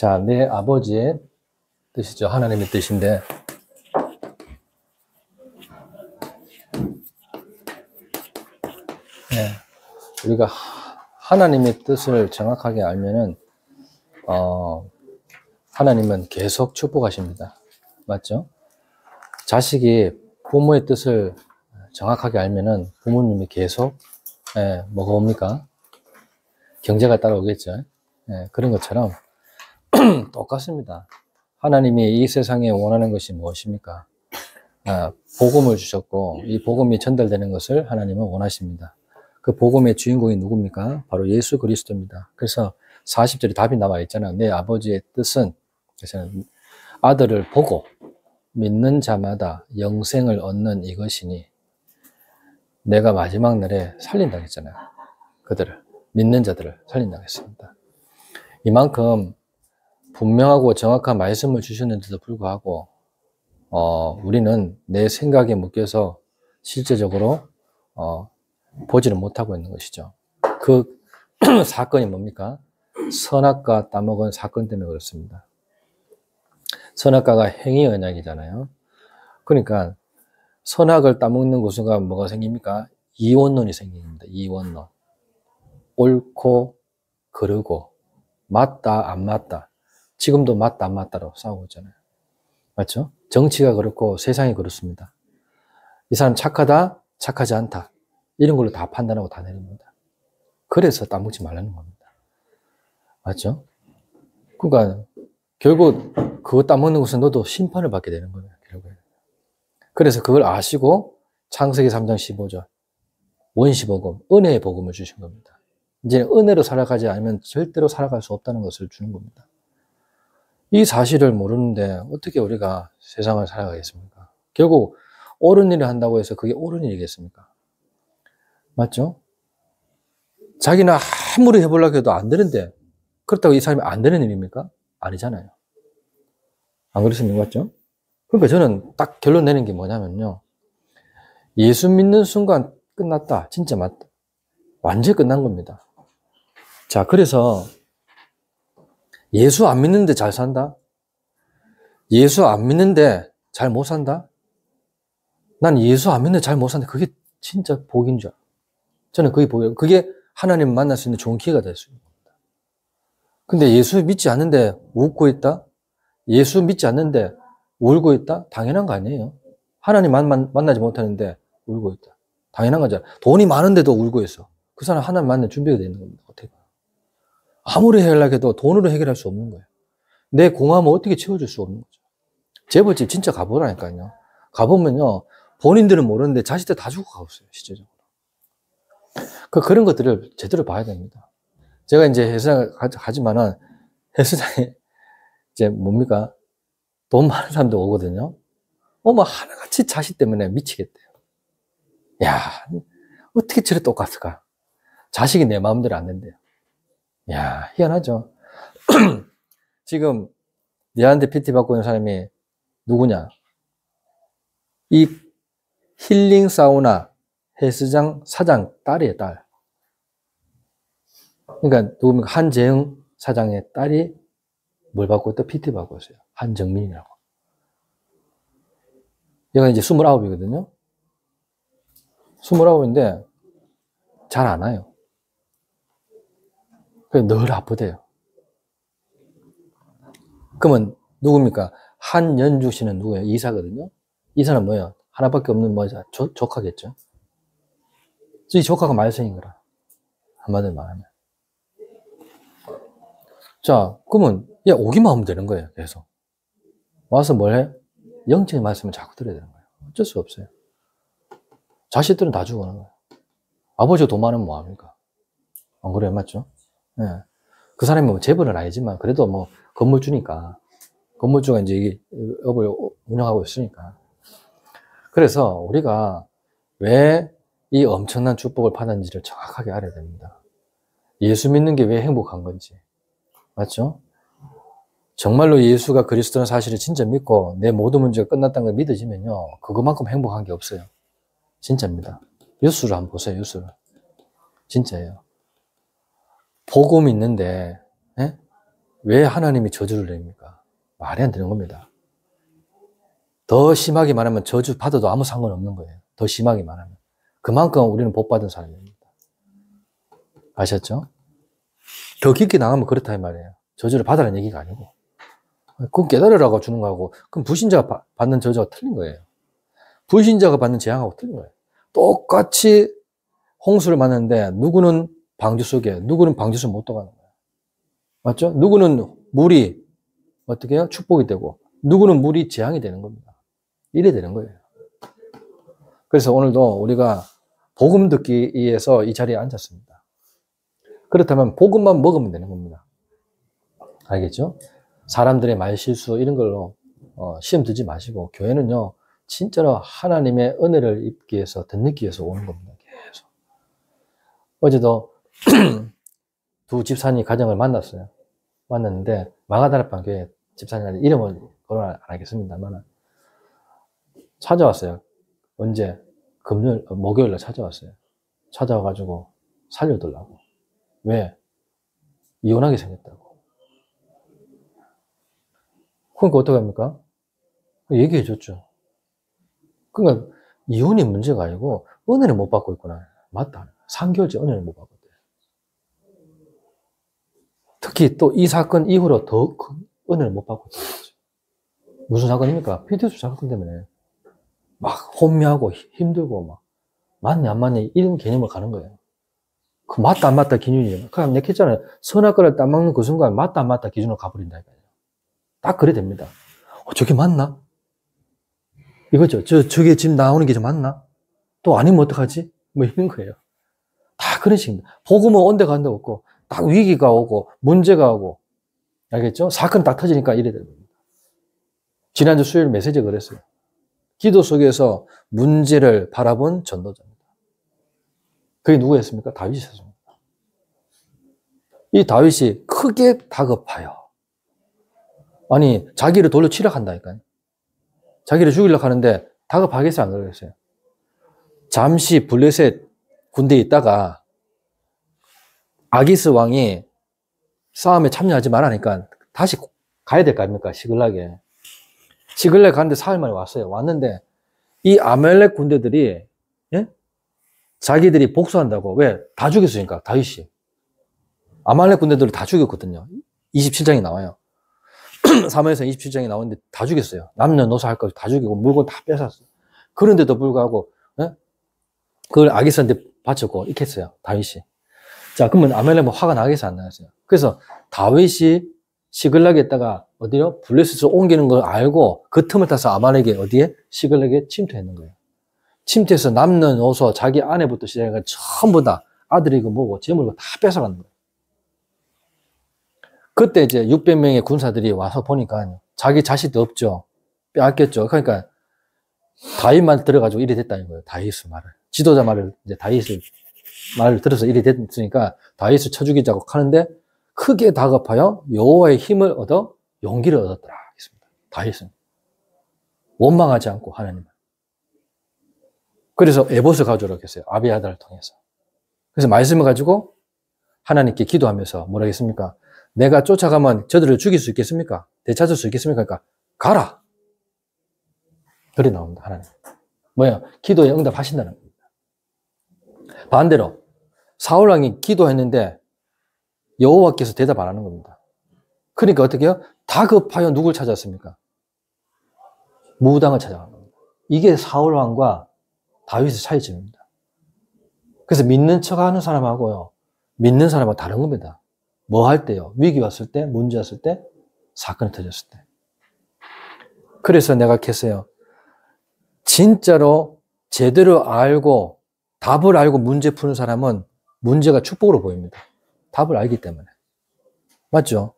자, 내 아버지의 뜻이죠. 하나님의 뜻인데, 우리가 하나님의 뜻을 정확하게 알면은, 하나님은 계속 축복하십니다. 맞죠? 자식이 부모의 뜻을 정확하게 알면은 부모님이 계속, 뭐가 옵니까? 경제가 따라오겠죠. 그런 것처럼 똑같습니다. 하나님이 이 세상에 원하는 것이 무엇입니까? 복음을 주셨고, 이 복음이 전달되는 것을 하나님은 원하십니다. 그 복음의 주인공이 누굽니까? 바로 예수 그리스도입니다. 그래서 40절에 답이 나와 있잖아요. 내 아버지의 뜻은, 그래서 아들을 보고 믿는 자마다 영생을 얻는 이것이니, 내가 마지막 날에 살린다고 했잖아요. 그들을, 믿는 자들을 살린다고 했습니다. 이만큼 분명하고 정확한 말씀을 주셨는데도 불구하고, 우리는 내 생각에 묶여서 실제적으로, 보지를 못하고 있는 것이죠. 그 사건이 뭡니까? 선악과 따먹은 사건 때문에 그렇습니다. 선악과가 행위 언약이잖아요. 그러니까 선악을 따먹는 그 순간 뭐가 생깁니까? 이원론이 생깁니다. 이원론. 옳고 그르고 맞다 안 맞다. 지금도 맞다 안 맞다로 싸우고 있잖아요. 맞죠? 정치가 그렇고 세상이 그렇습니다. 이 사람 착하다, 착하지 않다. 이런 걸로 다 판단하고 다 내립니다. 그래서 따먹지 말라는 겁니다. 맞죠? 그러니까 결국 그거 따먹는 것은 너도 심판을 받게 되는 거예요. 결국에. 그래서 그걸 아시고 창세기 3장 15절 원시복음, 은혜의 복음을 주신 겁니다. 이제 은혜로 살아가지 않으면 절대로 살아갈 수 없다는 것을 주는 겁니다. 이 사실을 모르는데 어떻게 우리가 세상을 살아가겠습니까? 결국 옳은 일을 한다고 해서 그게 옳은 일이겠습니까? 맞죠? 자기는 아무리 해보려고 해도 안 되는데 그렇다고 이 사람이 안 되는 일입니까? 아니잖아요. 안 그렇습니까? 맞죠? 그러니까 저는 딱 결론 내는 게 뭐냐면요. 예수 믿는 순간 끝났다. 진짜 맞다. 완전히 끝난 겁니다. 자, 그래서 예수 안 믿는데 잘 산다? 예수 안 믿는데 잘 못 산다? 난 예수 안 믿는데 잘 못 산다. 그게 진짜 복인 줄 알아요. 저는 그게 복이에요. 그게 하나님을 만날 수 있는 좋은 기회가 될 수 있는 겁니다. 근데 예수 믿지 않는데 웃고 있다? 예수 믿지 않는데 울고 있다? 당연한 거 아니에요. 하나님 만나지 못하는데 울고 있다. 당연한 거잖아요. 돈이 많은데도 울고 있어. 그 사람 하나님 만날 준비가 되어 있는 겁니다. 어떻게 봐요? 아무리 해결하게도 돈으로 해결할 수 없는 거예요. 내 공함은 어떻게 채워줄 수 없는 거죠. 재벌집 진짜 가보라니까요. 가보면요. 본인들은 모르는데 자식들 다 주고 가봤어요. 실제적으로. 그런 것들을 제대로 봐야 됩니다. 제가 이제 헬스장을 가지만은 헬스장에 이제 뭡니까? 돈 많은 사람들 오거든요. 뭐 하나같이 자식 때문에 미치겠대요. 야, 어떻게 저래 똑같을까? 자식이 내 마음대로 안 된대요. 야, 희한하죠? 지금 내한테 PT 받고 있는 사람이 누구냐? 이 힐링 사우나 헬스장 사장 딸이에요, 딸. 그러니까 누굽니까? 한재영 사장의 딸이 뭘 받고 있다? PT 받고 있어요. 한정민이라고. 얘가 이제 29이거든요. 29인데 잘 안 와요. 늘 아프대요. 그러면 누굽니까? 한연주 씨는 누구예요? 이사거든요. 이사는 뭐예요? 하나밖에 없는 뭐죠? 조카겠죠. 이 조카가 말썽인 거라. 한마디로 말하면. 자, 그러면 얘 오기만 하면 되는 거예요. 계속. 와서 뭘 해? 영적인 말씀을 자꾸 들어야 되는 거예요. 어쩔 수 없어요. 자식들은 다 죽어가는 거예요. 아버지가 돈 많으면 뭐합니까? 안 그래요? 맞죠? 예. 그 사람이 뭐 재벌은 아니지만 그래도 뭐 건물주니까. 건물주가 이제 이 업을 운영하고 있으니까. 그래서 우리가 왜 이 엄청난 축복을 받았는지를 정확하게 알아야 됩니다. 예수 믿는 게 왜 행복한 건지. 맞죠? 정말로 예수가 그리스도는 사실을 진짜 믿고 내 모든 문제가 끝났다는 걸 믿어지면요. 그것만큼 행복한 게 없어요. 진짜입니다. 뉴스를 한번 보세요. 뉴스를. 진짜예요. 복음이 있는데 왜 하나님이 저주를 내립니까? 말이 안 되는 겁니다. 더 심하게 말하면 저주 받아도 아무 상관없는 거예요. 더 심하게 말하면. 그만큼 우리는 복 받은 사람입니다. 아셨죠? 더 깊게 나가면 그렇다 이 말이에요. 저주를 받으라는 얘기가 아니고. 그건 깨달으라고 주는 거하고, 그럼 불신자가 받는 저주가 틀린 거예요. 불신자가 받는 재앙하고 틀린 거예요. 똑같이 홍수를 맞는데, 누구는 방주 속에, 누구는 방주 속에 못 들어가는 거예요. 맞죠? 누구는 물이, 어떻게 해요? 축복이 되고, 누구는 물이 재앙이 되는 겁니다. 이래 되는 거예요. 그래서 오늘도 우리가 복음 듣기 위해서 이 자리에 앉았습니다. 그렇다면 복음만 먹으면 되는 겁니다. 알겠죠? 사람들의 말 실수 이런 걸로 시험 들지 마시고, 교회는요 진짜로 하나님의 은혜를 입기 위해서, 듣기 위해서 오는 겁니다. 계속. 어제도 두 집사님 가정을 만났어요. 만났는데 마가다락방 교회 집사님한테 이름을 거론 안 하겠습니다만 찾아왔어요. 언제? 목요일날 찾아왔어요. 찾아와가지고 살려달라고. 왜? 이혼하게 생겼다고. 그러니까 어떡합니까? 얘기해 줬죠. 그러니까 이혼이 문제가 아니고 은혜를 못 받고 있구나. 맞다. 3개월째 은혜를 못 받고 있대요. 특히 또 이 사건 이후로 더 큰 은혜를 못 받고 있어요. 무슨 사건입니까? PTS 사건 때문에 막 혼미하고 힘들고 막 맞네 안 맞네 이런 개념을 가는 거예요. 그 맞다 안 맞다 기준이에요. 그냥 내가 했잖아요. 선악과를 딱 막는 그 순간 맞다 안 맞다 기준으로 가버린다니까요. 딱 그래 됩니다. 저게 맞나? 이거죠. 저게 지금 나오는 게 좀 맞나? 또 아니면 어떡하지? 뭐 이런 거예요. 다 그런 식입니다. 복음은 온데 간데 없고, 딱 위기가 오고, 문제가 오고, 알겠죠? 사건 딱 터지니까 이래 됩니다. 지난주 수요일 메시지가 그랬어요. 기도 속에서 문제를 바라본 전도자입니다. 그게 누구였습니까? 다윗이었습니다. 이 다윗이 크게 다급하여. 아니, 자기를 돌로 치려 한다니까요. 자기를 죽이려고 하는데 다급하겠어요? 안 그러겠어요? 잠시 블레셋 군대에 있다가 아기스 왕이 싸움에 참여하지 말라니까 다시 가야 될 거 아닙니까? 시글락에. 시글락에 가는데 사흘 만에 왔어요. 왔는데 이 아멜렉 군대들이 예? 자기들이 복수한다고. 왜? 다 죽였으니까 다윗이. 아말렉 군대들을 다 죽였거든요. 27장이 나와요. 사무엘상 27장이 나오는데 다 죽였어요. 남녀노소 할 거 다 죽이고 물건 다 뺏었어요. 그런데도 불구하고 예? 그걸 아기스한테 바쳤고 이렇게 했어요. 다윗이. 자, 그러면 아멜렉은 화가 나겠어요? 안 나겠어요? 그래서 다윗이 시글락에다가 어디요? 블레셋으로 옮기는 걸 알고 그 틈을 타서 아말렉이 어디에? 시글락에 침투했는 거예요. 침투해서 남녀노소 자기 아내부터 시작해서 전부 다 아들이고 뭐고 재물고 다 뺏어가는 거예요. 그때 이제 600명의 군사들이 와서 보니까 자기 자식도 없죠. 빼앗겼죠. 그러니까 다윗만 들어가지고 이래 됐다는 거예요. 다윗의 말을. 지도자 말을, 이제 다윗의 말을 들어서 이래 됐으니까 다윗을 쳐 죽이자고 하는데 크게 다급하여 여호와의 힘을 얻어 용기를 얻었더라. 했습니다. 다윗은. 원망하지 않고 하나님을. 그래서 에봇을 가져오라고 했어요. 아비아달을 통해서. 그래서 말씀을 가지고 하나님께 기도하면서 뭐라 했습니까? 내가 쫓아가면 저들을 죽일 수 있겠습니까? 되찾을 수 있겠습니까? 그러니까 가라. 그래 나옵니다. 하나님. 뭐야? 기도에 응답하신다는 겁니다. 반대로 사울왕이 기도했는데 여호와께서 대답 안 하는 겁니다. 그러니까 어떻게 해요? 다급하여 누굴 찾았습니까? 무당을 찾아간 겁니다. 이게 사울왕과 다윗의 차이점입니다. 그래서 믿는 척하는 사람하고요, 믿는 사람하고 다른 겁니다. 뭐 할 때요? 위기 왔을 때, 문제 왔을 때, 사건이 터졌을 때. 그래서 내가 했어요. 진짜로 제대로 알고 답을 알고 문제 푸는 사람은 문제가 축복으로 보입니다. 답을 알기 때문에. 맞죠?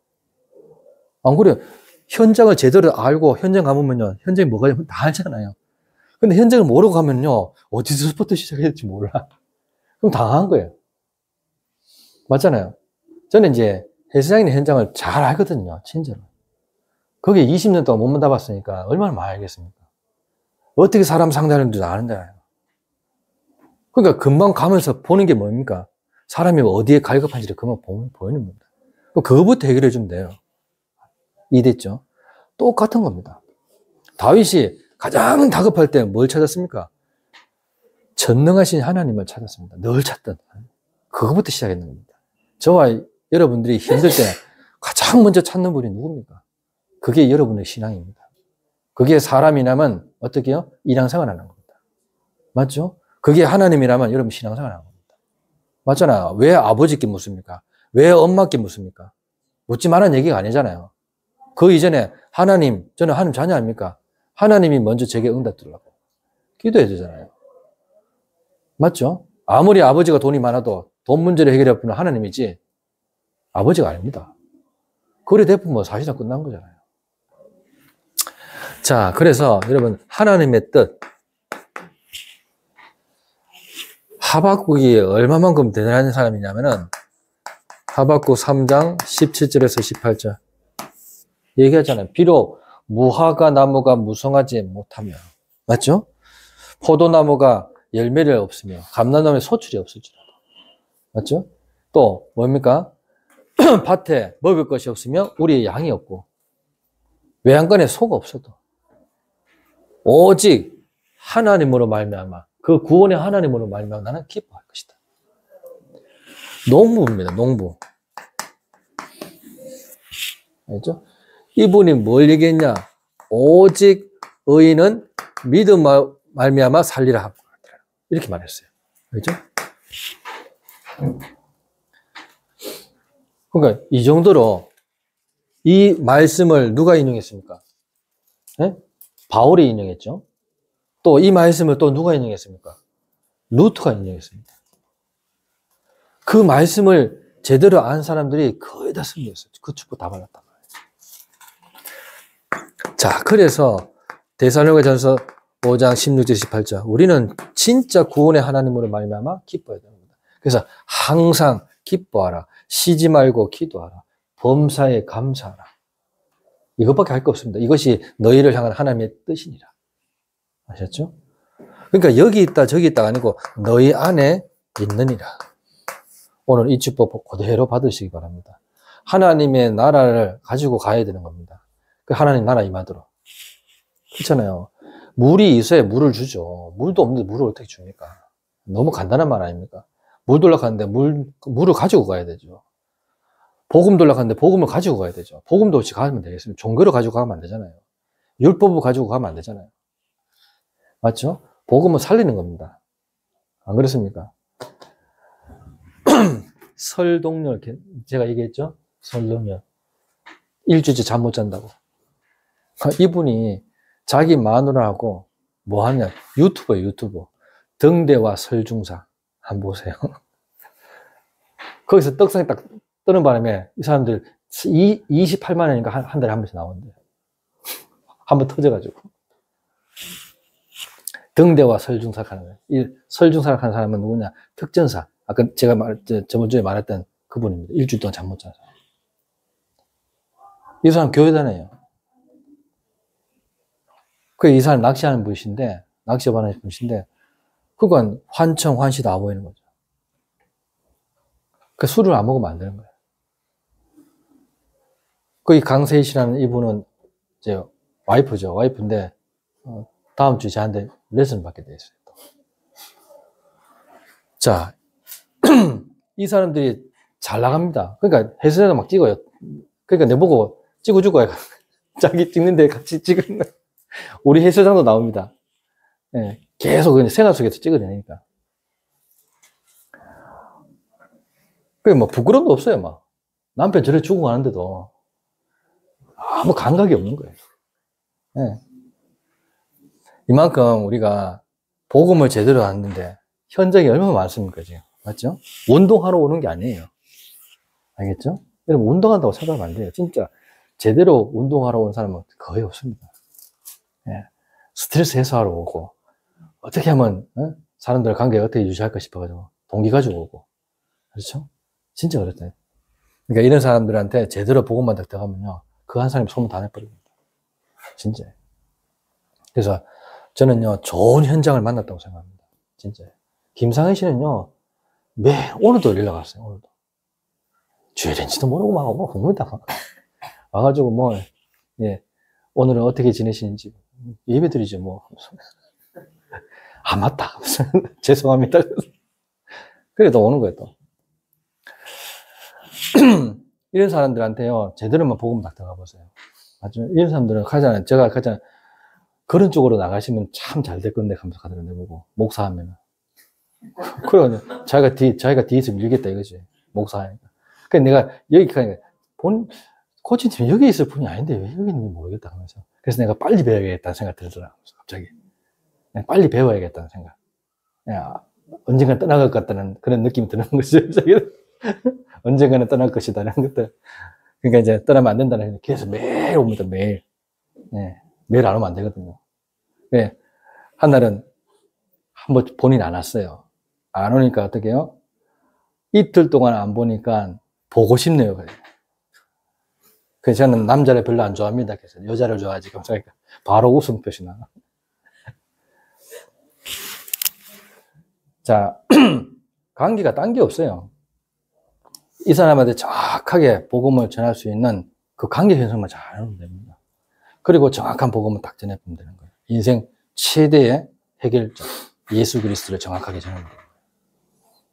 안 그래요? 현장을 제대로 알고 현장 가보면요, 현장이 뭐가 있는지 다 알잖아요. 근데 현장을 모르고 가면요, 어디서부터 시작해야 될지 몰라. 그럼 당한 거예요. 맞잖아요. 저는 이제 헬스장이나 현장을 잘 알거든요. 진짜로. 거기에 20년 동안 몸만 담았으니까 얼마나 많이 알겠습니까? 어떻게 사람 상대하는지도 아는잖아요. 그러니까 금방 가면서 보는 게 뭡니까? 사람이 어디에 갈급한지를 금방 보이는 겁니다. 그거부터 해결해 주면 돼요. 이해됐죠? 똑같은 겁니다. 다윗이 가장 다급할 때 뭘 찾았습니까? 전능하신 하나님을 찾았습니다. 늘 찾던. 그거부터 시작했는 겁니다. 저와 여러분들이 힘들 때 가장 먼저 찾는 분이 누굽니까? 그게 여러분의 신앙입니다. 그게 사람이라면 어떻게 해요? 일상생활 하는 겁니다. 맞죠? 그게 하나님이라면 여러분 신앙생활 하는 겁니다. 맞잖아요. 왜 아버지께 묻습니까? 왜 엄마께 묻습니까? 묻지 말라는 얘기가 아니잖아요. 그 이전에 하나님, 저는 하나님 자녀 아닙니까? 하나님이 먼저 제게 응답드리라고 기도해야 되잖아요. 맞죠? 아무리 아버지가 돈이 많아도 돈 문제를 해결해 보는 하나님이지 아버지가 아닙니다. 그래 대부분 사실상 끝난 거잖아요. 자, 그래서 여러분 하나님의 뜻 하박국이 얼마만큼 대단한 사람이냐면은 하박국 3장 17절에서 18절 얘기하잖아요. 비록 무화과 나무가 무성하지 못하며 맞죠? 포도나무가 열매를 없으며 감람나무에 소출이 없을지라도 맞죠? 또 뭡니까? 밭에 먹을 것이 없으며 우리의 양이 없고 외양간에 소가 없어도 오직 하나님으로 말미암아 그 구원의 하나님으로 말미암아 나는 기뻐할 것이다. 농부입니다. 농부. 알죠? 이분이 뭘 얘기했냐? 오직 의인은 믿음 말미암아 살리라 하고 이렇게 말했어요. 알죠? 그러니까 이 정도로 이 말씀을 누가 인용했습니까? 네? 바울이 인용했죠. 또 이 말씀을 또 누가 인용했습니까? 루터가 인용했습니다. 그 말씀을 제대로 안 사람들이 거의 다 승리했어요. 그 축복 다 받았단 말이에요. 자, 그래서 데살로니가전서 5장 16절 18절 우리는 진짜 구원의 하나님으로 말미암아 기뻐해야 됩니다. 그래서 항상 기뻐하라. 쉬지 말고 기도하라. 범사에 감사하라. 이것밖에 할 거 없습니다. 이것이 너희를 향한 하나님의 뜻이니라. 아셨죠? 그러니까 여기 있다 저기 있다가 아니고 너희 안에 있느니라. 오늘 이 축복 그대로 받으시기 바랍니다. 하나님의 나라를 가지고 가야 되는 겁니다. 그 하나님 나라 임하도록. 그렇잖아요. 물이 있어야 물을 주죠. 물도 없는데 물을 어떻게 줍니까? 너무 간단한 말 아닙니까? 물 돌락하는데 물을 가지고 가야 되죠. 복음 돌락하는데 복음을 가지고 가야 되죠. 복음도 없이 가면 되겠습니까? 종교를 가지고 가면 안 되잖아요. 율법을 가지고 가면 안 되잖아요. 맞죠? 복음은 살리는 겁니다. 안 그렇습니까? 설동열, 제가 얘기했죠? 설동열. 일주일째 잠 못 잔다고. 이분이 자기 마누라하고 뭐 하냐? 유튜버예요, 유튜버. 등대와 설중사. 한번 보세요. 거기서 떡상이 딱 뜨는 바람에 이 사람들 28만 원인가 한 달에 한 번씩 나오는데. 한번 터져가지고. 등대와 설중사 하는 거예요. 이 설중사 하는 사람은 누구냐? 특전사. 아까 제가 저번 주에 말했던 그분입니다. 일주일 동안 잠 못 자서. 이 사람 교회 다녀요. 이 사람 낚시하는 분이신데, 낚시하는 분이신데, 그건 환청, 환시 다 보이는 거죠. 술을 안 먹으면 안 되는 거예요. 이 강세희 씨라는 이분은 이제 와이프죠. 와이프인데, 다음 주에 저한테 레슨을 받게 돼 있어요. 자, 이 사람들이 잘 나갑니다. 그러니까 해수장도 막 찍어요. 그러니까 내보고 찍어줄 거야. 자기 찍는데 같이 찍은 거야. 우리 해수장도 나옵니다. 예, 계속 생활 속에서 찍어내니까. 그게 뭐 부끄러움도 없어요. 막 남편 저래 죽고 가는데도 아무 감각이 없는 거예요. 예. 이만큼 우리가 복음을 제대로 하는데 현장이 얼마나 많습니까 지금? 맞죠? 운동하러 오는 게 아니에요. 알겠죠? 여러분 운동한다고 생각하면 안 돼요. 진짜 제대로 운동하러 온 사람은 거의 없습니다. 예. 스트레스 해소하러 오고 어떻게 하면 사람들의 관계를 어떻게 유지할까 싶어가지고 동기 가지고 오고 그렇죠? 진짜 그렇다. 그러니까 이런 사람들한테 제대로 복음만 딱 들어가면요 그 한 사람이 소문 다 내버립니다. 진짜. 그래서 저는요 좋은 현장을 만났다고 생각합니다. 진짜. 김상현 씨는요 오늘도 연락 왔어요. 오늘도 주일인지도 모르고 막 옵니다. 와가지고 예. 오늘은 어떻게 지내시는지 예배 드리죠, 뭐. 아, 맞다. 죄송합니다. 그래도 오는 거예요, 또. 이런 사람들한테요, 제대로만 복음 딱 들어가보세요. 맞죠? 이런 사람들은 가장, 제가 가장, 그런 쪽으로 나가시면 참 잘 될 건데, 하면서 가더라고요, 보고. 목사하면은. 그래, 자기가 뒤에서 밀겠다, 이거지. 목사하니까. 그러니까 내가 여기까지, 코치팀이 여기 있을 분이 아닌데, 왜 여기 있는지 모르겠다, 하면서. 그래서 내가 빨리 배워야겠다는 생각 들더라고요, 갑자기. 빨리 배워야겠다는 생각. 야, 언젠가 떠나갈 것 같다는 그런 느낌이 드는 거죠. 언젠가는 떠날 것이다. 라는 것들. 그러니까 이제 떠나면 안 된다는 생각. 계속 매일 옵니다. 매일. 네, 매일 안 오면 안 되거든요. 네, 한 날은 한번 본인 안 왔어요. 안 오니까 어떻게 해요? 이틀 동안 안 보니까 보고 싶네요. 그래서 저는 남자를 별로 안 좋아합니다. 그래서 여자를 좋아하지. 그러니까 바로 웃음 표시 나. 자, 관계가 딴 게 없어요. 이 사람한테 정확하게 복음을 전할 수 있는 그 관계 형성만 잘 하면 됩니다. 그리고 정확한 복음을 딱 전해보면 되는 거예요. 인생 최대의 해결점, 예수 그리스도를 정확하게 전하면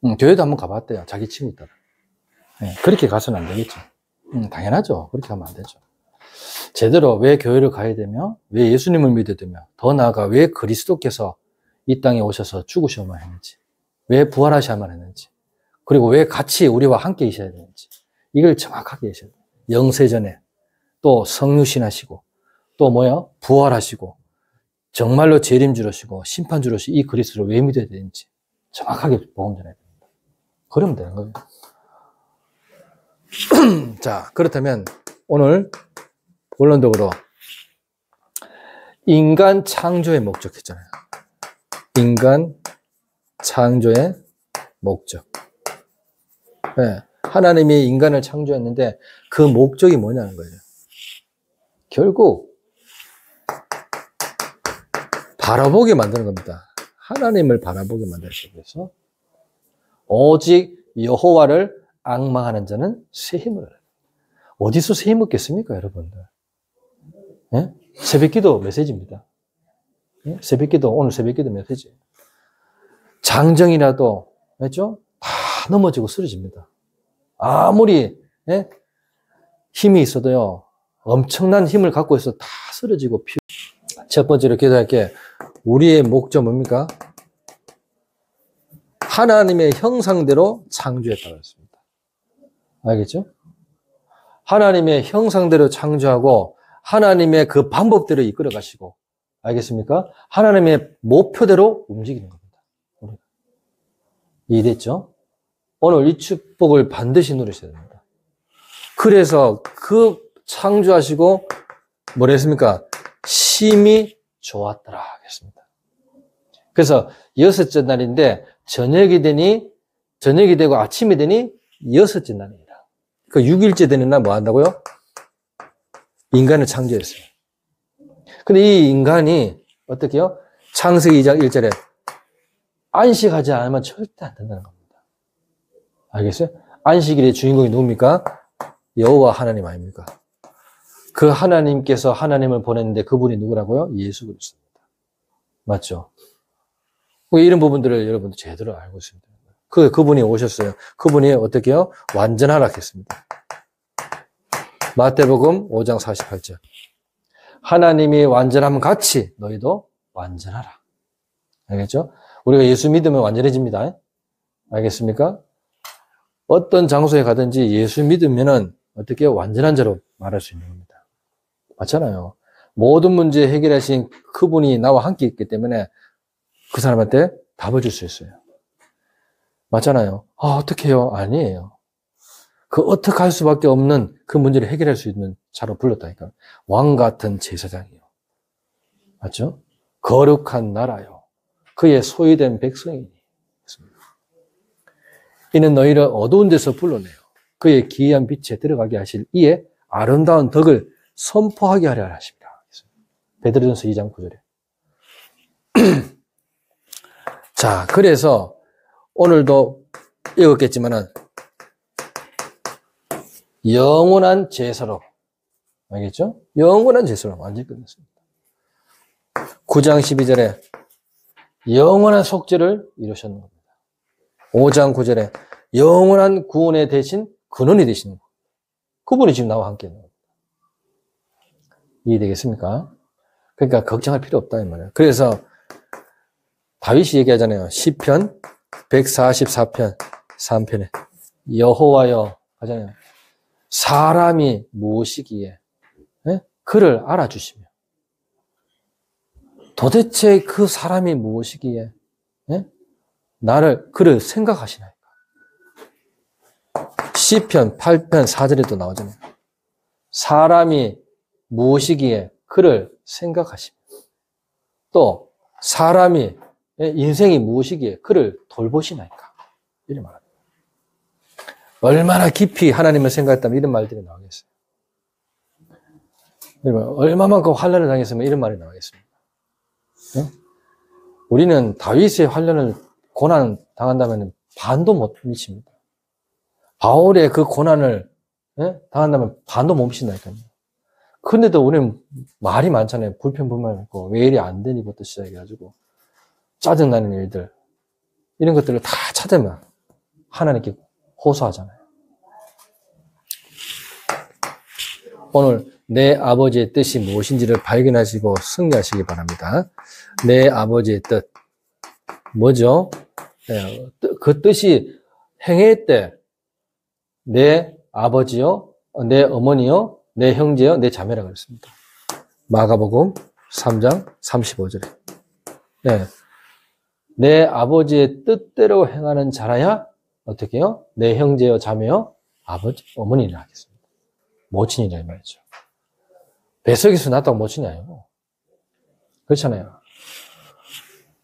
돼요. 교회도 한번 가봤대요. 자기 친구 있다가. 네, 그렇게 가서는 안 되겠죠. 당연하죠. 그렇게 하면 안 되죠. 제대로 왜 교회를 가야 되며, 왜 예수님을 믿어야 되며, 더 나아가 왜 그리스도께서 이 땅에 오셔서 죽으셔야만 했는지, 왜 부활하셔야만 했는지, 그리고 왜 같이 우리와 함께 계셔야 되는지, 이걸 정확하게 하셔야 돼요. 영세전에 또 성육신하시고, 또 뭐요? 부활하시고, 정말로 재림주로시고, 심판주로시 이 그리스도를 왜 믿어야 되는지 정확하게 복음 전해야 됩니다. 그러면 되는 거예요. 자, 그렇다면 오늘 본론적으로 인간 창조의 목적 했잖아요. 인간 창조의 목적. 네, 하나님이 인간을 창조했는데 그 목적이 뭐냐는 거예요. 결국 바라보게 만드는 겁니다. 하나님을 바라보게 만들기 위해서 오직 여호와를 앙망하는 자는 쇠힘을 해요. 어디서 쇠힘 얻겠습니까, 여러분들? 네? 새벽기도 메시지입니다. 네? 새벽기도, 오늘 새벽기도 메시지. 장정이라도, 맞죠? 다 넘어지고 쓰러집니다. 아무리, 네? 힘이 있어도요, 엄청난 힘을 갖고 있어 다 쓰러지고 첫 번째로 기도할게. 우리의 목적 뭡니까? 하나님의 형상대로 창조했다고 했습니다. 알겠죠? 하나님의 형상대로 창조하고 하나님의 그 방법대로 이끌어 가시고, 알겠습니까? 하나님의 목표대로 움직이는 겁니다. 이해됐죠? 오늘 이 축복을 반드시 누리셔야 됩니다. 그래서 그 창조하시고 뭐라 했습니까? 심히 좋았더라 했습니다. 그래서 여섯째 날인데 저녁이 되고 아침이 되니 여섯째 날입니다. 그 6일째 되는 날 뭐 한다고요? 인간을 창조했어요. 근데 이 인간이 어떻게 해요? 창세기 2장 1절에 안식하지 않으면 절대 안 된다는 겁니다. 알겠어요? 안식일의 주인공이 누굽니까? 여호와 하나님 아닙니까? 그 하나님께서 하나님을 보냈는데 그분이 누구라고요? 예수 그리스도입니다. 맞죠? 이런 부분들을 여러분들 제대로 알고 있습니다. 그분이 오셨어요. 그분이 어떻게 해요? 완전하라 했습니다. 마태복음 5장 48절. 하나님이 완전함 같이 너희도 완전하라. 알겠죠? 우리가 예수 믿으면 완전해집니다. 알겠습니까? 어떤 장소에 가든지 예수 믿으면은 어떻게 완전한 자로 말할 수 있는 겁니다. 맞잖아요. 모든 문제 해결하신 그분이 나와 함께 있기 때문에 그 사람한테 답을 줄 수 있어요. 맞잖아요. 어떻게 해요? 아니에요. 그 어떻게 할 수밖에 없는 그 문제를 해결할 수 있는 자로 불렀다니까. 왕 같은 제사장이요. 맞죠? 거룩한 나라요. 그의 소유된 백성이니. 이는 너희를 어두운 데서 불러내요. 그의 기이한 빛에 들어가게 하실 이의 아름다운 덕을 선포하게 하려 하십니다. 베드로전서 2장 9절에. 자, 그래서 오늘도 읽었겠지만은 영원한 제사로 알겠죠? 영원한 죄수로 완전히 끝냈습니다. 9장 12절에 영원한 속죄를 이루셨는 겁니다. 5장 9절에 영원한 구원의 대신 근원이 되시는 거. 그분이 지금 나와 함께 있는 겁니다. 이해되겠습니까? 그러니까 걱정할 필요 없다 이 말이에요. 그래서 다윗이 얘기하잖아요. 시편 144편 3편에 여호와여 하잖아요. 사람이 무엇이기에 그를 알아주시며 도대체 그 사람이 무엇이기에 그를 생각하시나이까. 시편 8편 4절에도 나오잖아요. 사람이 무엇이기에 그를 생각하시며 또 사람이 인생이 무엇이기에 그를 돌보시나이까. 이런 말합니다. 얼마나 깊이 하나님을 생각했다면 이런 말들이 나오겠어요. 얼마만큼 환난을 당했으면 이런 말이 나오겠습니다. 우리는 다윗의 환난을 고난 당한다면 반도 못 미칩니다. 바울의 그 고난을 당한다면 반도 못 미친다니까요. 그런데도 우리는 말이 많잖아요. 불평불만 있고 왜 일이 안 되니 부터 시작해가지고 짜증나는 일들 이런 것들을 다 찾으면 하나님께 호소하잖아요. 오늘 내 아버지의 뜻이 무엇인지를 발견하시고 승리하시기 바랍니다. 내 아버지의 뜻 뭐죠? 그 뜻이 행할 때 내 아버지요, 내 어머니요, 내 형제요, 내 자매라고 그랬습니다. 마가복음 3장 35절에 내 아버지의 뜻대로 행하는 자라야 어떻게 해요? 내 형제요, 자매요, 아버지, 어머니라 하겠습니다. 모친이라 이 말이죠. 뱃속에서 낳았다고 모친이 아니고 그렇잖아요.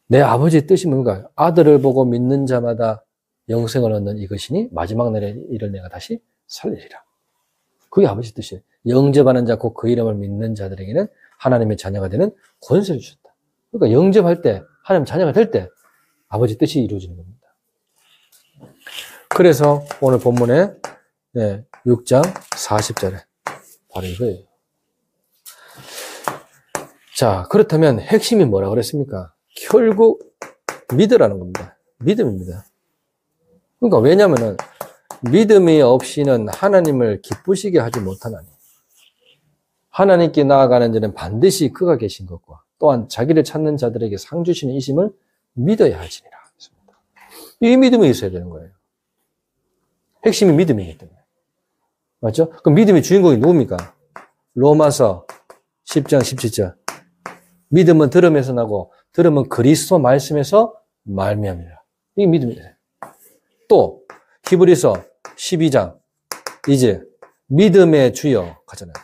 내 아버지의 뜻이 뭔가 아들을 보고 믿는 자마다 영생을 얻는 이것이니 마지막 날에 이를 내가 다시 살리리라. 그게 아버지의 뜻이에요. 영접하는 자 곧 그 이름을 믿는 자들에게는 하나님의 자녀가 되는 권세를 주셨다. 그러니까 영접할 때 하나님 자녀가 될 때 아버지의 뜻이 이루어지는 겁니다. 그래서 오늘 본문에 6장 40절에 바로 이거예요. 자, 그렇다면 핵심이 뭐라고 그랬습니까? 결국 믿으라는 겁니다. 믿음입니다. 그러니까 왜냐면은 믿음이 없이는 하나님을 기쁘시게 하지 못하나니 하나님께 나아가는 자는 반드시 그가 계신 것과 또한 자기를 찾는 자들에게 상 주시는 이심을 믿어야 하지니라. 이 믿음이 있어야 되는 거예요. 핵심이 믿음이기 때문에. 맞죠? 그럼 믿음의 주인공이 누굽니까? 로마서 10장 17절. 믿음은 들음에서 나고 들음은 그리스도 말씀에서 말미암이라. 이게 믿음이에요. 또 히브리서 12장 이제 믿음의 주여 가잖아요.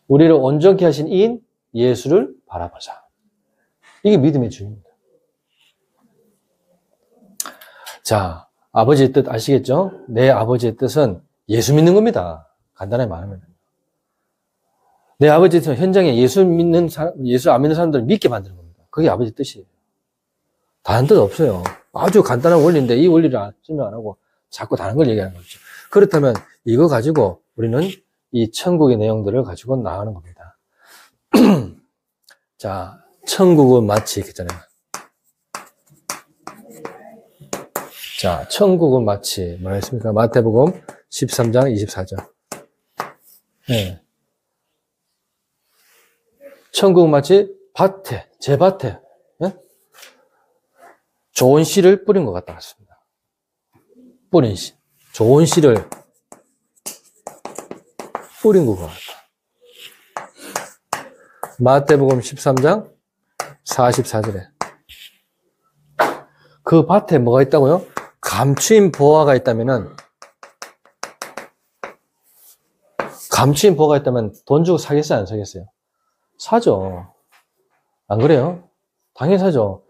우리를 온전케 하신 이인 예수를 바라보자. 이게 믿음의 주입니다. 자, 아버지의 뜻 아시겠죠? 내 아버지의 뜻은 예수 믿는 겁니다. 간단하게 말하면. 내 아버지의 뜻은 현장에 예수 안 믿는 사람들을 믿게 만드는 겁니다. 그게 아버지의 뜻이에요. 다른 뜻 없어요. 아주 간단한 원리인데 이 원리를 설명 안 하고 자꾸 다른 걸 얘기하는 거죠. 그렇다면 이거 가지고 우리는 이 천국의 내용들을 가지고 나가는 겁니다. 자, 천국은 마치 있잖아요. 자, 천국은 마치 뭐라 했습니까? 마태복음 13장 24절. 네. 천국은 마치 밭에, 제 밭에 좋은 씨를 뿌린 것 같다 같습니다. 뿌린 씨. 좋은 씨를 뿌린 것 같다. 마태복음 13장 44절에 그 밭에 뭐가 있다고요? 감추인 보화가 있다면은 돈 주고 사겠어요? 안 사겠어요? 사죠. 안 그래요? 당연히 사죠.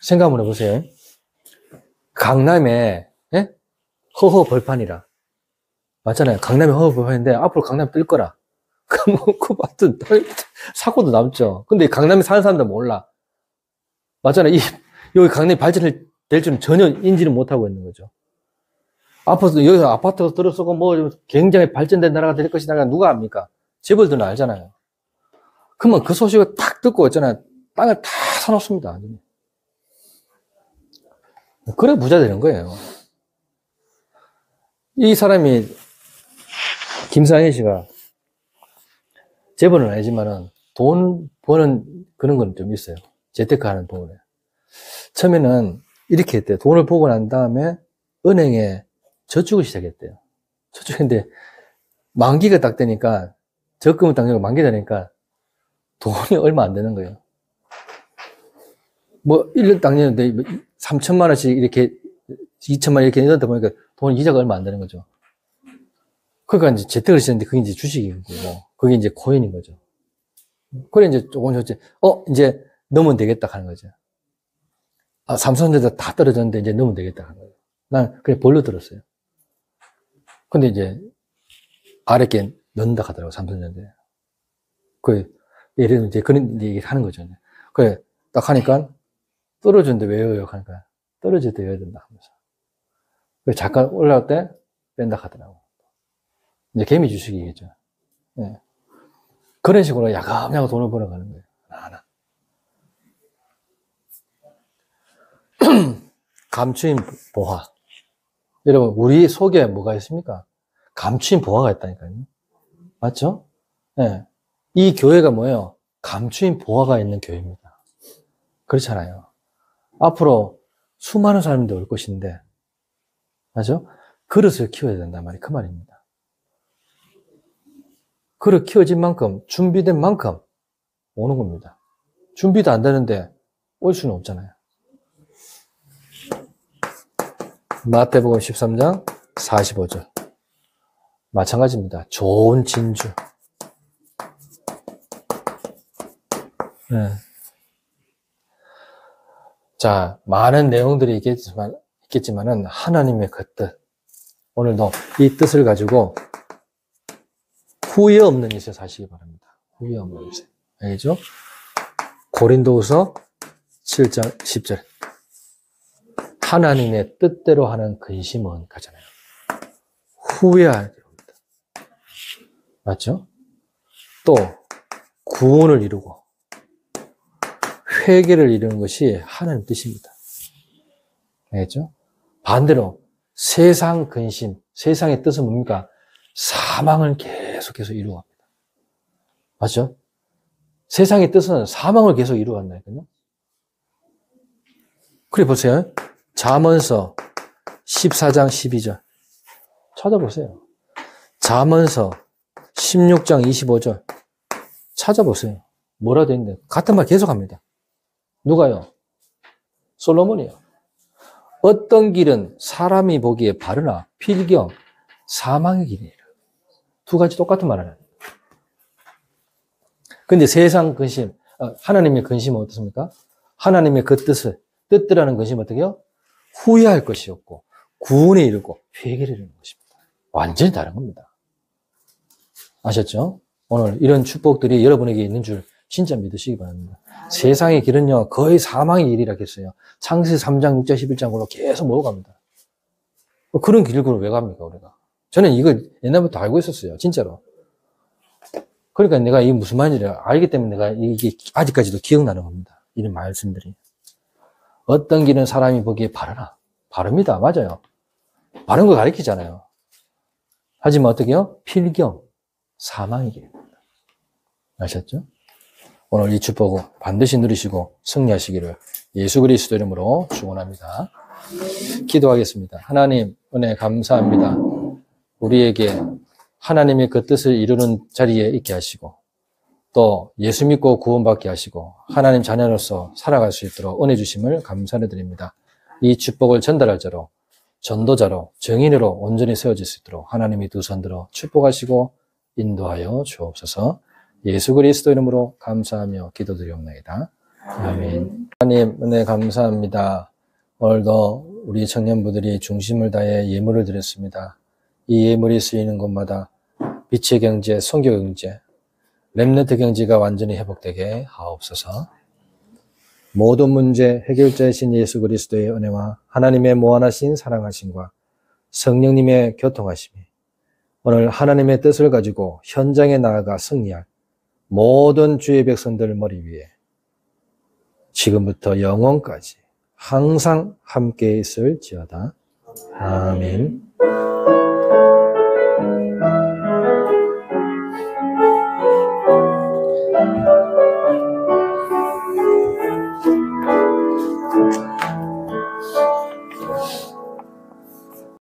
생각 한번 해보세요. 강남에 허허 벌판이라 맞잖아요. 강남에 허허 벌판인데 앞으로 강남 뜰 거라. 그럼 그 밭은 사고도 남죠. 근데 강남에 사는 사람들 몰라. 맞잖아요. 여기 강남이 발전될 줄은 전혀 인지는 못하고 있는 거죠. 앞으로 여기서 아파트가 들어서고 뭐 굉장히 발전된 나라가 될 것이다. 누가 압니까? 재벌들은 알잖아요. 그러면 그 소식을 딱 듣고 있잖아요. 땅을 다 사놓습니다. 그래 부자 되는 거예요. 이 사람이 김상현 씨가 재벌은 아니지만은 돈 버는 그런 건 좀 있어요. 재테크 하는 돈을. 처음에는 이렇게 했대요. 돈을 보고 난 다음에 은행에 저축을 시작했대요. 저축했는데 만기가 딱 되니까 적금을 딱 내고 만기 되니까 돈이 얼마 안 되는 거예요. 뭐 1년 딱 내는데 3천만 원씩 이렇게 2천만 원 이렇게 내다 보니까 돈 이자가 얼마 안 되는 거죠. 그러니까 이제 재테크를 시작했는데 그게 이제 주식이고 그게 이제 코인인 거죠. 그래 이제 조금씩 이제 넣으면 되겠다 하는 거죠. 삼성전자 다 떨어졌는데 이제 넣으면 되겠다 하는 거예요. 난 그냥 벌로 들었어요. 근데 이제 아랫게 넣는다 하더라고, 삼성전자에. 예를 들면 이제 그런 얘기를 하는 거죠. 그래, 딱 하니까 떨어졌는데 왜 외워요? 하니까 떨어질 때 외워야 된다 하면서. 그래, 잠깐 올라올 때 뺀다 하더라고. 이제 개미 주식이겠죠. 네. 그런 식으로 야금야금 돈을 벌어가는 거예요. 하나. 감추인 보화. 여러분, 우리 속에 뭐가 있습니까? 감추인 보화가 있다니까요. 맞죠? 네. 이 교회가 뭐예요? 감추인 보화가 있는 교회입니다. 그렇잖아요. 앞으로 수많은 사람들이 올 것인데, 맞죠? 그릇을 키워야 된단 말이 그 말입니다. 그릇 키워진 만큼, 준비된 만큼 오는 겁니다. 준비도 안 되는데 올 수는 없잖아요. 마태복음 13장 45절. 마찬가지입니다. 좋은 진주. 네. 자, 많은 내용들이 있겠지만은 하나님의 그 뜻. 오늘도 이 뜻을 가지고 후회 없는 일을 사시기 바랍니다. 후회 없는 일을. 알겠죠? 고린도후서 7장 10절. 하나님의 뜻대로 하는 근심은 가잖아요. 후회할 겁니다. 맞죠? 또 구원을 이루고 회개를 이루는 것이 하나님 뜻입니다. 알겠죠? 반대로 세상 근심, 세상의 뜻은 뭡니까? 사망을 계속해서 이루어갑니다. 맞죠? 세상의 뜻은 사망을 계속 이루어간다니까요. 그래 보세요. 잠언서 14장 12절 찾아보세요. 잠언서 16장 25절 찾아보세요. 뭐라 되어 있는데 같은 말 계속합니다. 누가요? 솔로몬이요. 어떤 길은 사람이 보기에 바르나 필경 사망의 길이라. 두 가지 똑같은 말 하나요. 근데 세상 근심, 하나님의 근심은 어떻습니까? 하나님의 그 뜻대로라는 근심은 어떻게 해요? 후회할 것이 없고 구원에 이르고 회개를 이루는 것입니다. 완전히 다른 겁니다. 아셨죠? 오늘 이런 축복들이 여러분에게 있는 줄 진짜 믿으시기 바랍니다. 세상의 길은요 거의 사망의 길이라 했어요. 창세기 3장, 6장, 11장으로 계속 모아갑니다. 그런 길구를 왜 갑니까 우리가? 저는 이걸 옛날부터 알고 있었어요. 진짜로. 그러니까 내가 이게 무슨 말인지 알기 때문에 내가 이게 아직까지도 기억나는 겁니다. 이런 말씀들이. 어떤 길은 사람이 보기에 바르나? 바릅니다. 맞아요. 바른 거 가르치잖아요. 하지만 어떻게 해요? 필경, 사망의 길입니다. 아셨죠? 오늘 이 축복을 반드시 누리시고 승리하시기를 예수 그리스도 이름으로 축원합니다. 기도하겠습니다. 하나님 은혜 감사합니다. 우리에게 하나님의 그 뜻을 이루는 자리에 있게 하시고 또 예수 믿고 구원받게 하시고 하나님 자녀로서 살아갈 수 있도록 은혜 주심을 감사를 드립니다. 이 축복을 전달할 자로 전도자로 증인으로 온전히 세워질 수 있도록 하나님이 두 손 들어 축복하시고 인도하여 주옵소서. 예수 그리스도 이름으로 감사하며 기도드리옵나이다. 아멘. 하나님 은혜 감사합니다. 오늘도 우리 청년부들이 중심을 다해 예물을 드렸습니다. 이 예물이 쓰이는 곳마다 빛의 경제, 선교 경제, 렘넌트 경제가 완전히 회복되게 하옵소서. 모든 문제 해결자이신 예수 그리스도의 은혜와 하나님의 무한하신 사랑하심과 성령님의 교통하심이 오늘 하나님의 뜻을 가지고 현장에 나아가 승리할 모든 주의 백성들 머리 위에 지금부터 영원까지 항상 함께 있을지어다. 아멘.